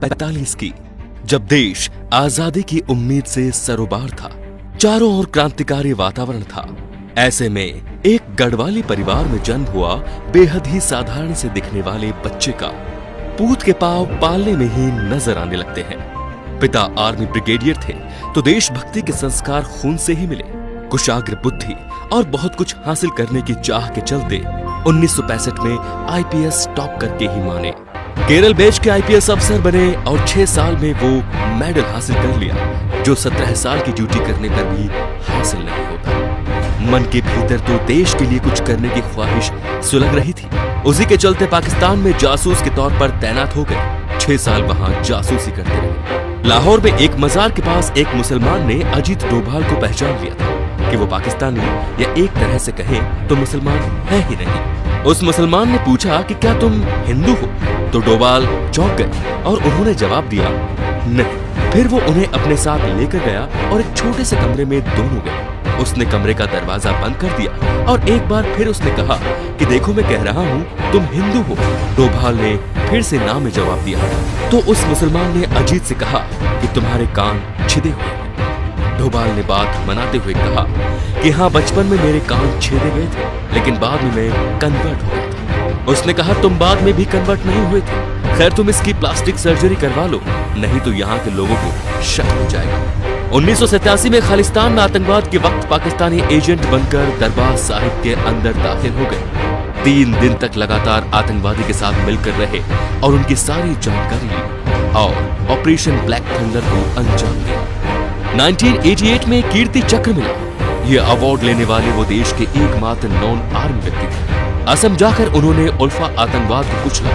1945 की, जब देश आजादी की उम्मीद से सरोबार था, चारों ओर क्रांतिकारी वातावरण था। ऐसे में एक गढ़वाली परिवार में जन्म हुआ बेहद ही साधारण से दिखने वाले बच्चे का पूत के पांव पालने में ही नजर आने लगते हैं। पिता आर्मी ब्रिगेडियर थे तो देशभक्ति के संस्कार खून से ही मिले। कुशाग्र बुद्धि और बहुत कुछ हासिल करने की चाह के चलते 1965 में आईपीएस टॉप करके ही माने। केरल बैच के आईपीएस अफसर बने और 6 साल में वो मेडल हासिल कर लिया, जो 17 साल की ड्यूटी करने पर भी हासिल नहीं होता। मन के भीतर तो देश के लिए कुछ करने की ख्वाहिश सुलग रही थी। उसी के चलते पाकिस्तान में जासूस के तौर पर तैनात हो गए। 6 साल वहां जासूसी करते रहे। लाहौर में एक मजार के पास एक मुसलमान ने अजीत डोभाल को पहचान लिया था कि वो पाकिस्तानी या एक तरह से कहें तो मुसलमान है ही नहीं। उस मुसलमान ने पूछा कि क्या तुम हिंदू हो? तो डोभाल चौंक गए और उन्होंने जवाब दिया नहीं। फिर वो उन्हें अपने साथ लेकर गया और एक छोटे से कमरे में दोनों गए। उसने कमरे का दरवाजा बंद कर दिया और एक बार फिर उसने कहा कि देखो मैं कह रहा हूँ तुम हिंदू हो। डोभाल ने फिर से ना में जवाब दिया तो उस मुसलमान ने अजीत से कहा कि तुम्हारे कान छिदे हुए हैं। डोभाल ने बात मनाते हुए कहा कि हाँ, बचपन में मेरे कान छेदे गए थे, लेकिन बाद में मैं कन्वर्ट हो गया था। उसने कहा तुम बाद में भी कन्वर्ट नहीं हुए थे, खैर तुम इसकी प्लास्टिक सर्जरी करवा लो, नहीं तो यहाँ के लोगों को शक हो जाएगा। 1987 में खालिस्तान में आतंकवाद के वक्त पाकिस्तानी एजेंट बनकर दरबार साहिब के अंदर दाखिल हो गए। 3 दिन तक लगातार आतंकवादी के साथ मिलकर रहे और उनकी सारी जानकारी ली और ऑपरेशन ब्लैक थंडर को अंजाम दिया। 1988 में कीर्ति चक्र मिला। ये अवार्ड लेने वाले वो देश के एकमात्र नॉन आर्मी व्यक्ति थे। असम जाकर उन्होंने उल्फा आतंकवाद को कुचला।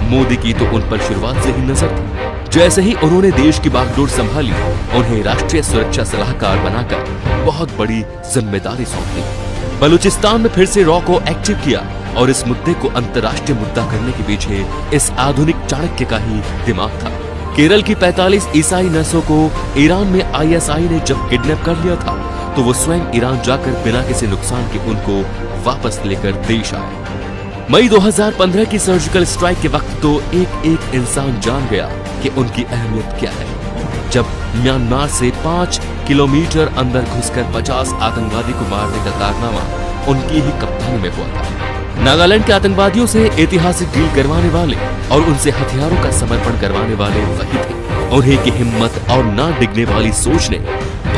मोदी की तो उन पर शुरुआत से ही नजर थी। जैसे ही उन्होंने देश की बागडोर संभाली, उन्हें राष्ट्रीय सुरक्षा सलाहकार बनाकर बहुत बड़ी जिम्मेदारी सौंप दी। बलूचिस्तान में फिर से रॉ को एक्टिव किया और इस मुद्दे को अंतर्राष्ट्रीय मुद्दा करने के पीछे इस आधुनिक चाणक्य का ही दिमाग था। केरल की 45 ईसाई नर्सों को ईरान में आईएसआई ने जब किडनैप कर लिया था, तो वो स्वयं ईरान जाकर बिना किसी नुकसान के उनको वापस लेकर देश आए। मई 2015 की सर्जिकल स्ट्राइक के वक्त तो एक इंसान जान गया कि उनकी अहमियत क्या है। जब म्यांमार से 5 किलोमीटर अंदर घुसकर 50 आतंकवादी को मारने का कारनामा उनकी ही कप्तानी में हुआ था। नागालैंड के आतंकवादियों से ऐतिहासिक डील करवाने वाले और उनसे हथियारों का समर्पण करवाने वाले वही थे। उन्हीं की हिम्मत और ना डिगने वाली सोच ने